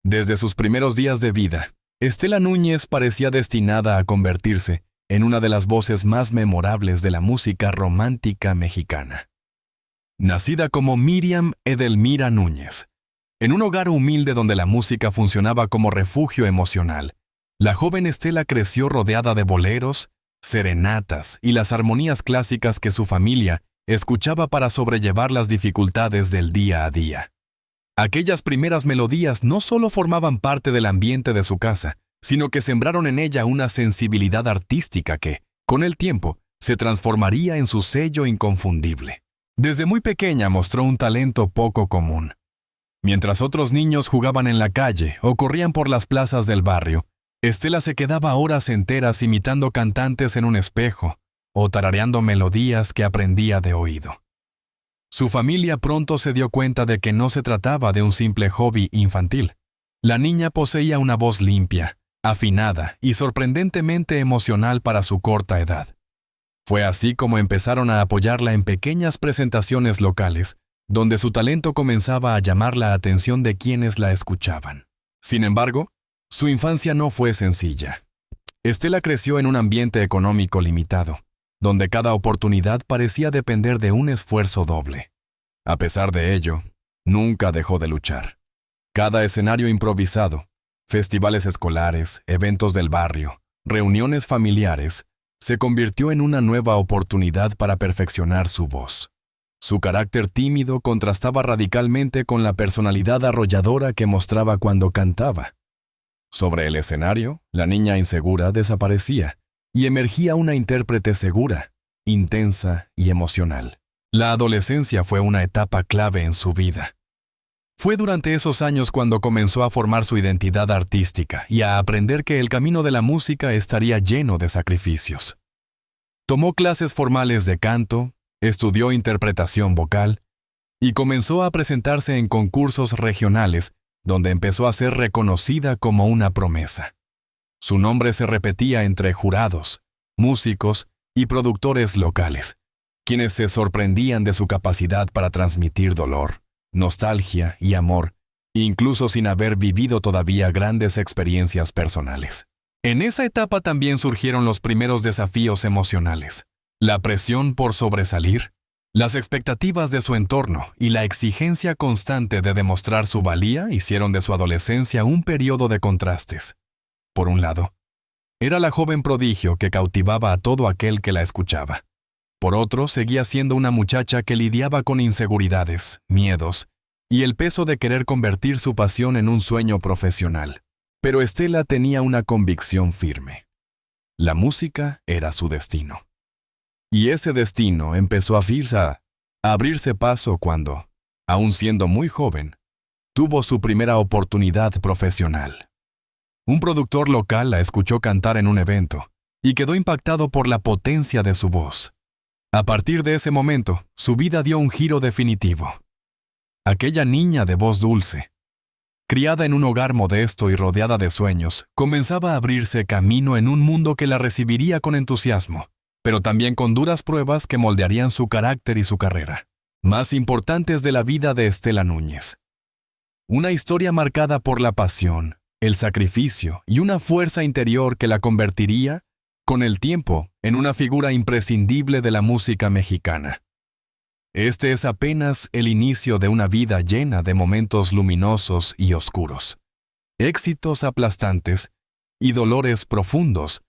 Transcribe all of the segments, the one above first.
Desde sus primeros días de vida, Estela Núñez parecía destinada a convertirse en una de las voces más memorables de la música romántica mexicana. Nacida como Miriam Edelmira Núñez, en un hogar humilde donde la música funcionaba como refugio emocional, la joven Estela creció rodeada de boleros, serenatas y las armonías clásicas que su familia escuchaba para sobrellevar las dificultades del día a día. Aquellas primeras melodías no solo formaban parte del ambiente de su casa, sino que sembraron en ella una sensibilidad artística que, con el tiempo, se transformaría en su sello inconfundible. Desde muy pequeña mostró un talento poco común. Mientras otros niños jugaban en la calle o corrían por las plazas del barrio, Estela se quedaba horas enteras imitando cantantes en un espejo o tarareando melodías que aprendía de oído. Su familia pronto se dio cuenta de que no se trataba de un simple hobby infantil. La niña poseía una voz limpia, afinada y sorprendentemente emocional para su corta edad. Fue así como empezaron a apoyarla en pequeñas presentaciones locales, donde su talento comenzaba a llamar la atención de quienes la escuchaban. Sin embargo, su infancia no fue sencilla. Estela creció en un ambiente económico limitado, donde cada oportunidad parecía depender de un esfuerzo doble. A pesar de ello, nunca dejó de luchar. Cada escenario improvisado, festivales escolares, eventos del barrio, reuniones familiares, se convirtió en una nueva oportunidad para perfeccionar su voz. Su carácter tímido contrastaba radicalmente con la personalidad arrolladora que mostraba cuando cantaba. Sobre el escenario, la niña insegura desaparecía y emergía una intérprete segura, intensa y emocional. La adolescencia fue una etapa clave en su vida. Fue durante esos años cuando comenzó a formar su identidad artística y a aprender que el camino de la música estaría lleno de sacrificios. Tomó clases formales de canto, estudió interpretación vocal y comenzó a presentarse en concursos regionales donde empezó a ser reconocida como una promesa. Su nombre se repetía entre jurados, músicos y productores locales, quienes se sorprendían de su capacidad para transmitir dolor, nostalgia y amor, incluso sin haber vivido todavía grandes experiencias personales. En esa etapa también surgieron los primeros desafíos emocionales, la presión por sobresalir, las expectativas de su entorno y la exigencia constante de demostrar su valía hicieron de su adolescencia un periodo de contrastes. Por un lado, era la joven prodigio que cautivaba a todo aquel que la escuchaba. Por otro, seguía siendo una muchacha que lidiaba con inseguridades, miedos y el peso de querer convertir su pasión en un sueño profesional. Pero Estela tenía una convicción firme. La música era su destino. Y ese destino empezó a abrirse paso cuando, aún siendo muy joven, tuvo su primera oportunidad profesional. Un productor local la escuchó cantar en un evento y quedó impactado por la potencia de su voz. A partir de ese momento, su vida dio un giro definitivo. Aquella niña de voz dulce, criada en un hogar modesto y rodeada de sueños, comenzaba a abrirse camino en un mundo que la recibiría con entusiasmo, pero también con duras pruebas que moldearían su carácter y su carrera. Más importantes de la vida de Estela Núñez. Una historia marcada por la pasión, el sacrificio y una fuerza interior que la convertiría, con el tiempo, en una figura imprescindible de la música mexicana. Este es apenas el inicio de una vida llena de momentos luminosos y oscuros, éxitos aplastantes y dolores profundos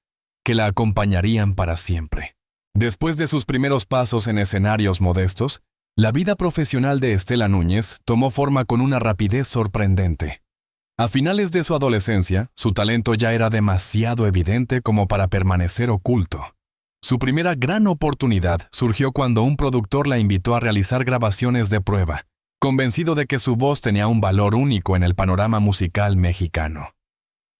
que la acompañarían para siempre. Después de sus primeros pasos en escenarios modestos, la vida profesional de Estela Núñez tomó forma con una rapidez sorprendente. A finales de su adolescencia, su talento ya era demasiado evidente como para permanecer oculto. Su primera gran oportunidad surgió cuando un productor la invitó a realizar grabaciones de prueba, convencido de que su voz tenía un valor único en el panorama musical mexicano.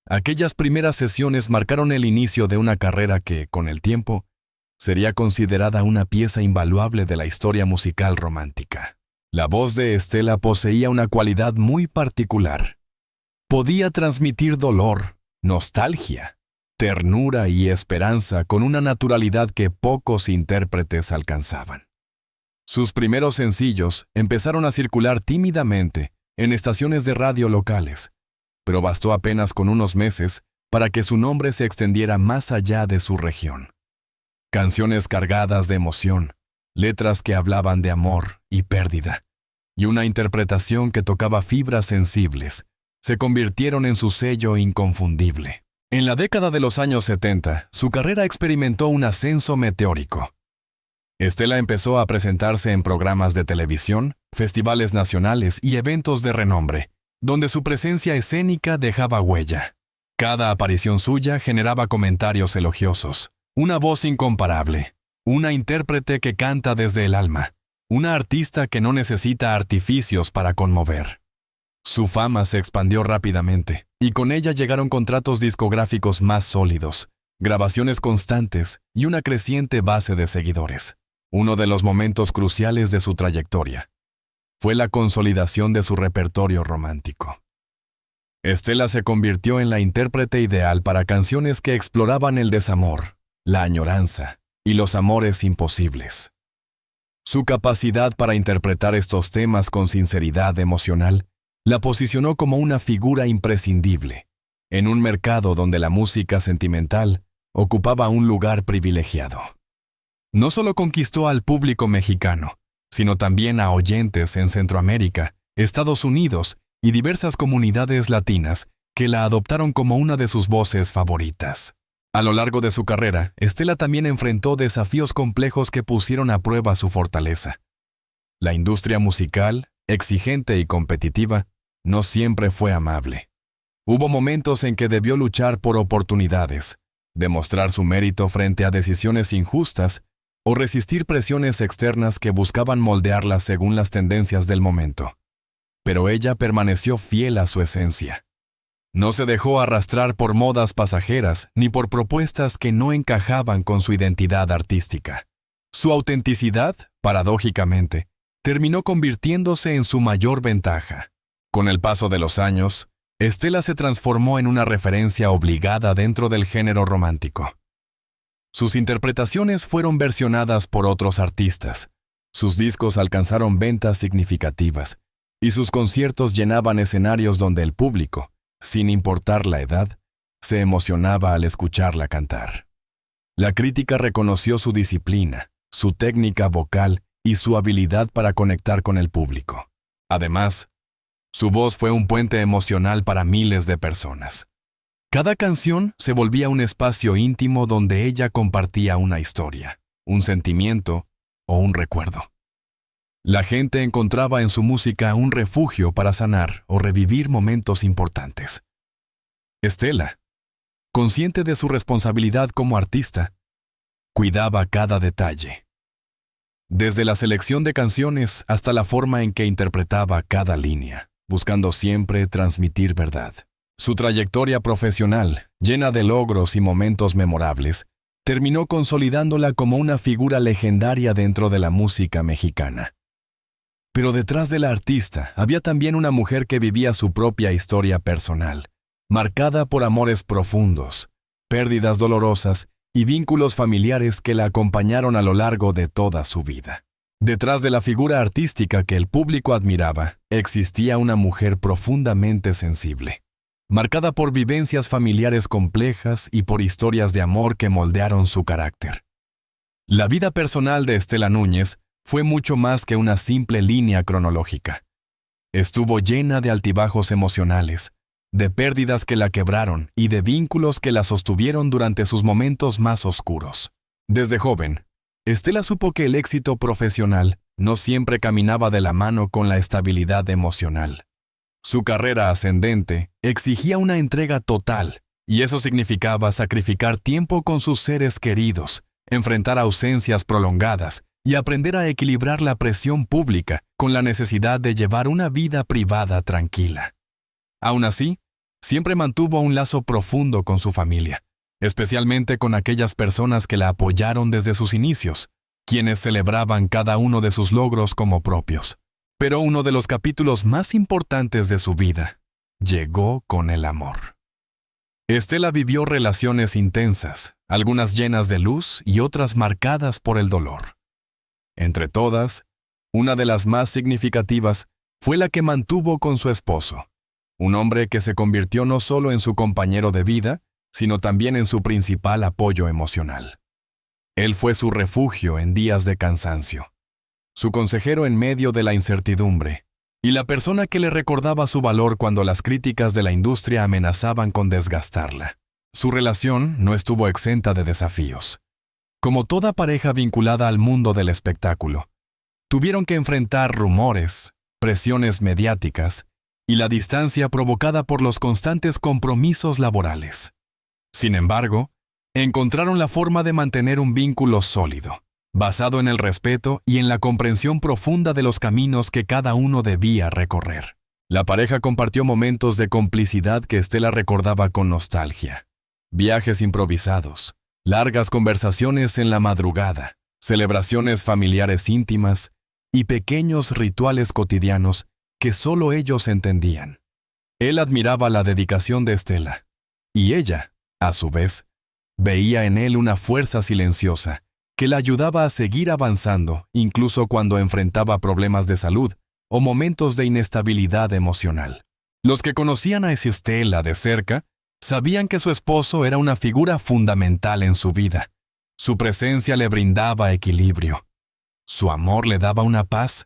Aquellas primeras sesiones marcaron el inicio de una carrera que, con el tiempo, sería considerada una pieza invaluable de la historia musical romántica. La voz de Estela poseía una cualidad muy particular. Podía transmitir dolor, nostalgia, ternura y esperanza con una naturalidad que pocos intérpretes alcanzaban. Sus primeros sencillos empezaron a circular tímidamente en estaciones de radio locales, pero bastó apenas con unos meses para que su nombre se extendiera más allá de su región. Canciones cargadas de emoción, letras que hablaban de amor y pérdida, y una interpretación que tocaba fibras sensibles, se convirtieron en su sello inconfundible. En la década de los años 70, su carrera experimentó un ascenso meteórico. Estela empezó a presentarse en programas de televisión, festivales nacionales y eventos de renombre, donde su presencia escénica dejaba huella. Cada aparición suya generaba comentarios elogiosos, una voz incomparable, una intérprete que canta desde el alma, una artista que no necesita artificios para conmover. Su fama se expandió rápidamente, y con ella llegaron contratos discográficos más sólidos, grabaciones constantes y una creciente base de seguidores. Uno de los momentos cruciales de su trayectoria fue la consolidación de su repertorio romántico. Estela se convirtió en la intérprete ideal para canciones que exploraban el desamor, la añoranza y los amores imposibles. Su capacidad para interpretar estos temas con sinceridad emocional la posicionó como una figura imprescindible en un mercado donde la música sentimental ocupaba un lugar privilegiado. No solo conquistó al público mexicano, sino también a oyentes en Centroamérica, Estados Unidos y diversas comunidades latinas que la adoptaron como una de sus voces favoritas. A lo largo de su carrera, Estela también enfrentó desafíos complejos que pusieron a prueba su fortaleza. La industria musical, exigente y competitiva, no siempre fue amable. Hubo momentos en que debió luchar por oportunidades, demostrar su mérito frente a decisiones injustas o resistir presiones externas que buscaban moldearla según las tendencias del momento. Pero ella permaneció fiel a su esencia. No se dejó arrastrar por modas pasajeras ni por propuestas que no encajaban con su identidad artística. Su autenticidad, paradójicamente, terminó convirtiéndose en su mayor ventaja. Con el paso de los años, Estela se transformó en una referencia obligada dentro del género romántico. Sus interpretaciones fueron versionadas por otros artistas, sus discos alcanzaron ventas significativas, y sus conciertos llenaban escenarios donde el público, sin importar la edad, se emocionaba al escucharla cantar. La crítica reconoció su disciplina, su técnica vocal y su habilidad para conectar con el público. Además, su voz fue un puente emocional para miles de personas. Cada canción se volvía un espacio íntimo donde ella compartía una historia, un sentimiento o un recuerdo. La gente encontraba en su música un refugio para sanar o revivir momentos importantes. Estela, consciente de su responsabilidad como artista, cuidaba cada detalle. Desde la selección de canciones hasta la forma en que interpretaba cada línea, buscando siempre transmitir verdad. Su trayectoria profesional, llena de logros y momentos memorables, terminó consolidándola como una figura legendaria dentro de la música mexicana. Pero detrás de la artista había también una mujer que vivía su propia historia personal, marcada por amores profundos, pérdidas dolorosas y vínculos familiares que la acompañaron a lo largo de toda su vida. Detrás de la figura artística que el público admiraba, existía una mujer profundamente sensible, marcada por vivencias familiares complejas y por historias de amor que moldearon su carácter. La vida personal de Estela Núñez fue mucho más que una simple línea cronológica. Estuvo llena de altibajos emocionales, de pérdidas que la quebraron y de vínculos que la sostuvieron durante sus momentos más oscuros. Desde joven, Estela supo que el éxito profesional no siempre caminaba de la mano con la estabilidad emocional. Su carrera ascendente exigía una entrega total, y eso significaba sacrificar tiempo con sus seres queridos, enfrentar ausencias prolongadas y aprender a equilibrar la presión pública con la necesidad de llevar una vida privada tranquila. Aún así, siempre mantuvo un lazo profundo con su familia, especialmente con aquellas personas que la apoyaron desde sus inicios, quienes celebraban cada uno de sus logros como propios. Pero uno de los capítulos más importantes de su vida llegó con el amor. Estela vivió relaciones intensas, algunas llenas de luz y otras marcadas por el dolor. Entre todas, una de las más significativas fue la que mantuvo con su esposo, un hombre que se convirtió no solo en su compañero de vida, sino también en su principal apoyo emocional. Él fue su refugio en días de cansancio, su consejero en medio de la incertidumbre, y la persona que le recordaba su valor cuando las críticas de la industria amenazaban con desgastarla. Su relación no estuvo exenta de desafíos. Como toda pareja vinculada al mundo del espectáculo, tuvieron que enfrentar rumores, presiones mediáticas y la distancia provocada por los constantes compromisos laborales. Sin embargo, encontraron la forma de mantener un vínculo sólido, basado en el respeto y en la comprensión profunda de los caminos que cada uno debía recorrer. La pareja compartió momentos de complicidad que Estela recordaba con nostalgia. Viajes improvisados, largas conversaciones en la madrugada, celebraciones familiares íntimas y pequeños rituales cotidianos que solo ellos entendían. Él admiraba la dedicación de Estela, y ella, a su vez, veía en él una fuerza silenciosa que la ayudaba a seguir avanzando incluso cuando enfrentaba problemas de salud o momentos de inestabilidad emocional. Los que conocían a Estela de cerca sabían que su esposo era una figura fundamental en su vida. Su presencia le brindaba equilibrio. Su amor le daba una paz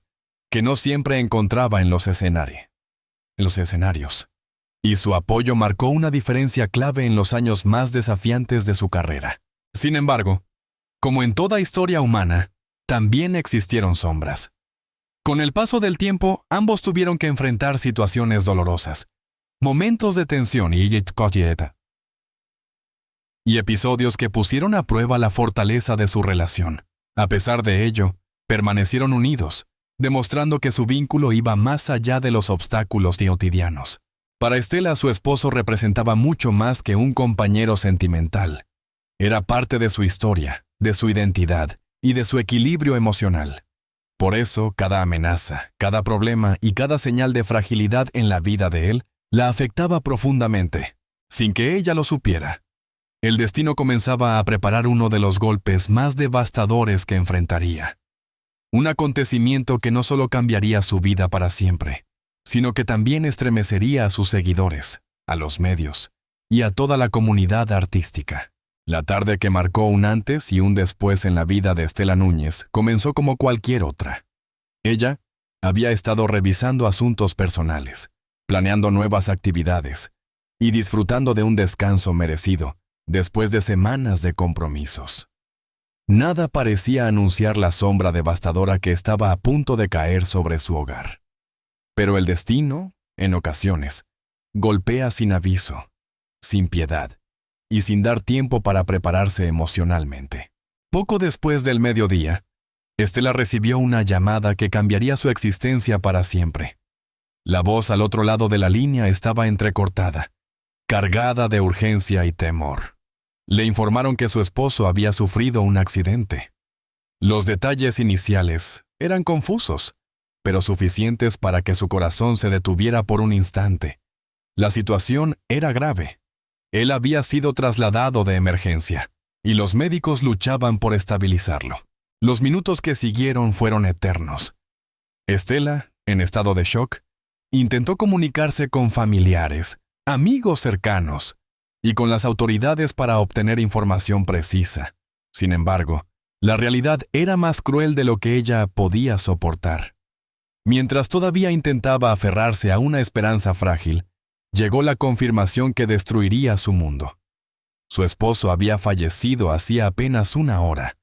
que no siempre encontraba en los escenarios. Y su apoyo marcó una diferencia clave en los años más desafiantes de su carrera. Sin embargo, como en toda historia humana, también existieron sombras. Con el paso del tiempo, ambos tuvieron que enfrentar situaciones dolorosas, momentos de tensión y episodios que pusieron a prueba la fortaleza de su relación. A pesar de ello, permanecieron unidos, demostrando que su vínculo iba más allá de los obstáculos cotidianos. Para Estela, su esposo representaba mucho más que un compañero sentimental. Era parte de su historia, de su identidad y de su equilibrio emocional. Por eso, cada amenaza, cada problema y cada señal de fragilidad en la vida de él la afectaba profundamente, sin que ella lo supiera. El destino comenzaba a preparar uno de los golpes más devastadores que enfrentaría. Un acontecimiento que no solo cambiaría su vida para siempre, sino que también estremecería a sus seguidores, a los medios y a toda la comunidad artística. La tarde que marcó un antes y un después en la vida de Estela Núñez comenzó como cualquier otra. Ella había estado revisando asuntos personales, planeando nuevas actividades y disfrutando de un descanso merecido después de semanas de compromisos. Nada parecía anunciar la sombra devastadora que estaba a punto de caer sobre su hogar. Pero el destino, en ocasiones, golpea sin aviso, sin piedad y sin dar tiempo para prepararse emocionalmente. Poco después del mediodía, Estela recibió una llamada que cambiaría su existencia para siempre. La voz al otro lado de la línea estaba entrecortada, cargada de urgencia y temor. Le informaron que su esposo había sufrido un accidente. Los detalles iniciales eran confusos, pero suficientes para que su corazón se detuviera por un instante. La situación era grave. Él había sido trasladado de emergencia, y los médicos luchaban por estabilizarlo. Los minutos que siguieron fueron eternos. Estela, en estado de shock, intentó comunicarse con familiares, amigos cercanos, y con las autoridades para obtener información precisa. Sin embargo, la realidad era más cruel de lo que ella podía soportar. Mientras todavía intentaba aferrarse a una esperanza frágil, llegó la confirmación que destruiría su mundo. Su esposo había fallecido hacía apenas una hora,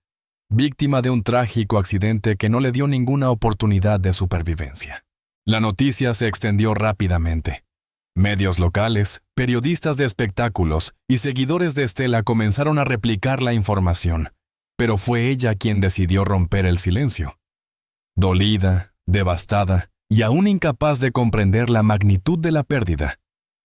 víctima de un trágico accidente que no le dio ninguna oportunidad de supervivencia. La noticia se extendió rápidamente. Medios locales, periodistas de espectáculos y seguidores de Estela comenzaron a replicar la información, pero fue ella quien decidió romper el silencio. Dolida, devastada y aún incapaz de comprender la magnitud de la pérdida,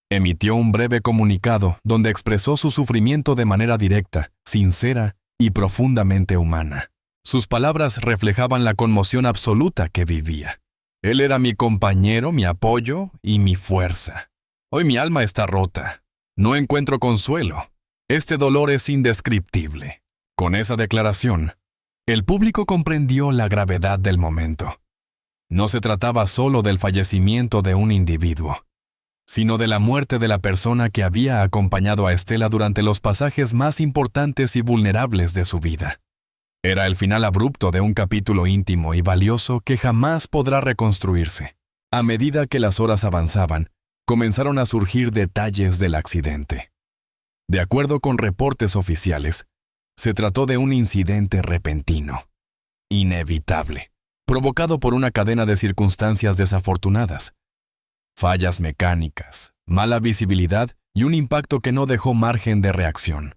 emitió un breve comunicado donde expresó su sufrimiento de manera directa, sincera y profundamente humana. Sus palabras reflejaban la conmoción absoluta que vivía. Él era mi compañero, mi apoyo y mi fuerza. Hoy mi alma está rota. No encuentro consuelo. Este dolor es indescriptible. Con esa declaración, el público comprendió la gravedad del momento. No se trataba solo del fallecimiento de un individuo. sino de la muerte de la persona que había acompañado a Estela durante los pasajes más importantes y vulnerables de su vida. Era el final abrupto de un capítulo íntimo y valioso que jamás podrá reconstruirse. A medida que las horas avanzaban, comenzaron a surgir detalles del accidente. De acuerdo con reportes oficiales, se trató de un incidente repentino, inevitable, provocado por una cadena de circunstancias desafortunadas. Fallas mecánicas, mala visibilidad y un impacto que no dejó margen de reacción.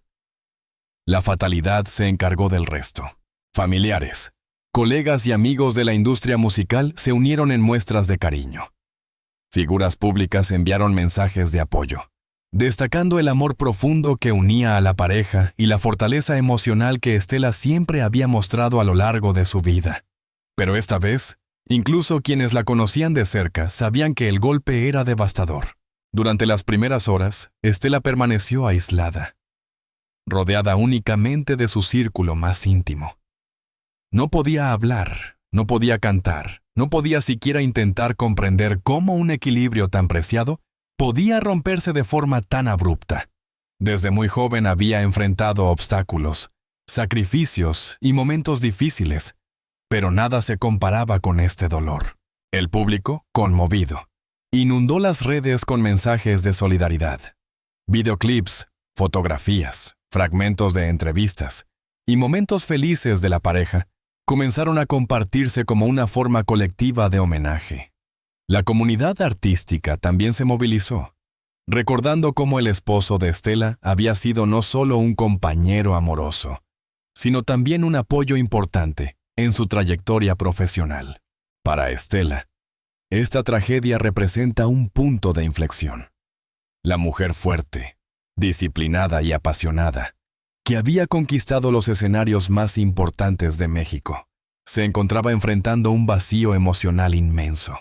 La fatalidad se encargó del resto. Familiares, colegas y amigos de la industria musical se unieron en muestras de cariño. Figuras públicas enviaron mensajes de apoyo, destacando el amor profundo que unía a la pareja y la fortaleza emocional que Estela siempre había mostrado a lo largo de su vida. Pero esta vez, incluso quienes la conocían de cerca sabían que el golpe era devastador. Durante las primeras horas, Estela permaneció aislada, rodeada únicamente de su círculo más íntimo. No podía hablar, no podía cantar, no podía siquiera intentar comprender cómo un equilibrio tan preciado podía romperse de forma tan abrupta. Desde muy joven había enfrentado obstáculos, sacrificios y momentos difíciles, pero nada se comparaba con este dolor. El público, conmovido, inundó las redes con mensajes de solidaridad. Videoclips, fotografías, fragmentos de entrevistas y momentos felices de la pareja comenzaron a compartirse como una forma colectiva de homenaje. La comunidad artística también se movilizó, recordando cómo el esposo de Estela había sido no solo un compañero amoroso, sino también un apoyo importante en su trayectoria profesional. Para Estela, esta tragedia representa un punto de inflexión. La mujer fuerte, disciplinada y apasionada, que había conquistado los escenarios más importantes de México, se encontraba enfrentando un vacío emocional inmenso.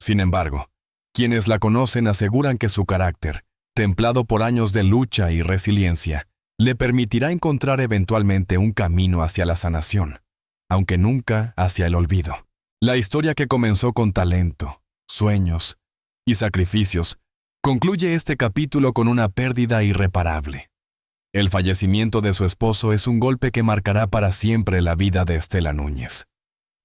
Sin embargo, quienes la conocen aseguran que su carácter, templado por años de lucha y resiliencia, le permitirá encontrar eventualmente un camino hacia la sanación, aunque nunca hacia el olvido. La historia que comenzó con talento, sueños y sacrificios concluye este capítulo con una pérdida irreparable. El fallecimiento de su esposo es un golpe que marcará para siempre la vida de Estela Núñez.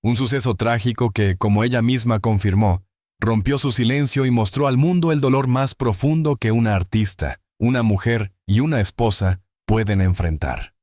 Un suceso trágico que, como ella misma confirmó, rompió su silencio y mostró al mundo el dolor más profundo que una artista, una mujer y una esposa pueden enfrentar.